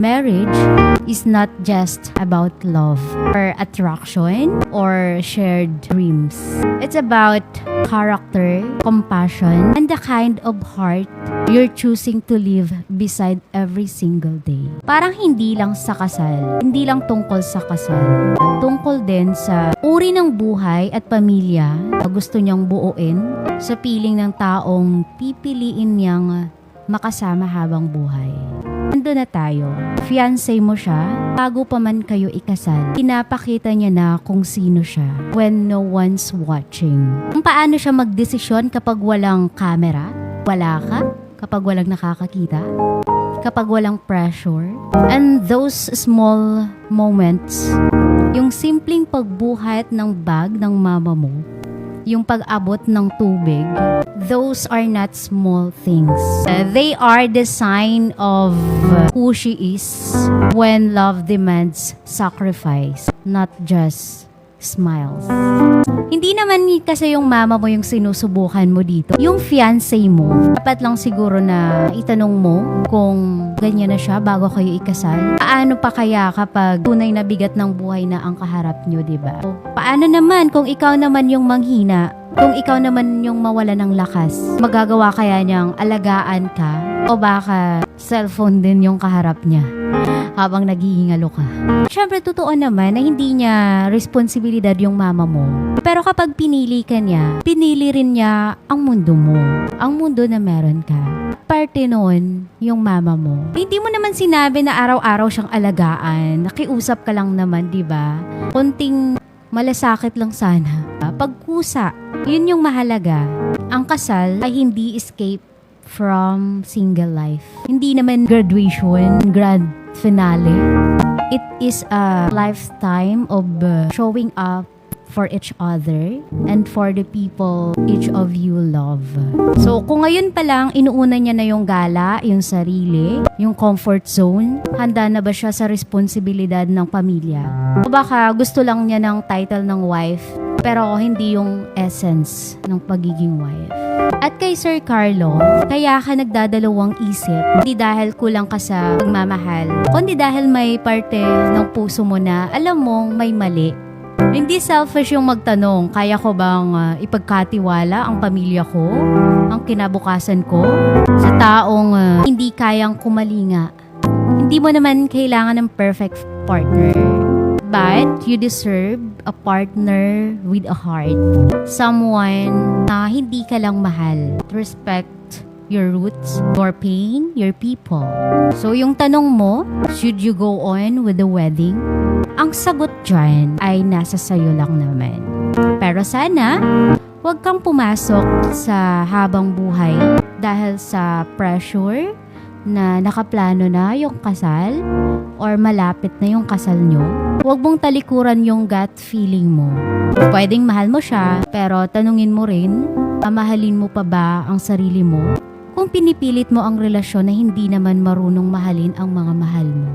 Marriage is not just about love or attraction or shared dreams. It's about character, compassion, and the kind of heart you're choosing to live beside every single day. Parang hindi lang sa kasal, hindi lang tungkol sa kasal, tungkol din sa uri ng buhay at pamilya na gusto niyang buuin sa piling ng taong pipiliin niyang makasama habang buhay. Nandun na tayo. Fiancé mo siya, bago pa man kayo ikasal, pinapakita niya na kung sino siya when no one's watching. Kung paano siya magdesisyon kapag walang camera, wala ka, kapag walang nakakakita, kapag walang pressure. And those small moments, yung simpleng pagbuhat ng bag ng mama mo, yung pag-abot ng tubig, those are not small things. They are the sign of who she is when love demands sacrifice, not just smiles. Hindi naman kasi yung mama mo yung sinusubukan mo dito. Yung fiancé mo, dapat lang siguro na itanong mo kung ganyan na siya bago kayo ikasal. Paano pa kaya kapag tunay na bigat ng buhay na ang kaharap nyo, diba? Paano naman kung ikaw naman yung manghina? Kung ikaw naman yung mawala ng lakas, magagawa kaya niyang alagaan ka? O baka cellphone din yung kaharap niya habang naghihingalo ka? Siyempre, totoo naman na hindi niya responsibilidad yung mama mo. Pero kapag pinili ka niya, pinili rin niya ang mundo mo. Ang mundo na meron ka. Parte noon yung mama mo. Hindi mo naman sinabi na araw-araw siyang alagaan. Nakiusap ka lang naman, di ba? Konting malasakit lang sana. Pagkusa, yun yung mahalaga. Ang kasal ay hindi escape from single life. Hindi naman graduation, grand finale. It is a lifetime of showing up for each other and for the people each of you love. So, kung ngayon pa lang inuuna niya na yung gala, yung sarili, yung comfort zone, handa na ba siya sa responsibilidad ng pamilya? O baka gusto lang niya ng title ng wife, pero hindi yung essence ng pagiging wife. At kay Sir Carlo, kaya ka nagdadalawang isip, hindi dahil kulang ka sa pagmamahal, kundi dahil may parte ng puso mo na alam mong may mali. Hindi selfish yung magtanong, kaya ko bang ipagkatiwala ang pamilya ko, ang kinabukasan ko, sa taong hindi kayang kumalinga. Hindi mo naman kailangan ng perfect partner. But you deserve a partner with a heart. Someone na hindi ka lang mahal. Respect your roots, your pain, your people. So yung tanong mo, should you go on with the wedding? Ang sagot dyan ay nasa sayo lang naman. Pero sana, huwag kang pumasok sa habang buhay dahil sa pressure na nakaplano na yung kasal or malapit na yung kasal nyo. Huwag mong talikuran yung gut feeling mo. Pwedeng mahal mo siya, pero tanungin mo rin, mahalin mo pa ba ang sarili mo? Kung pinipilit mo ang relasyon na hindi naman marunong mahalin ang mga mahal mo.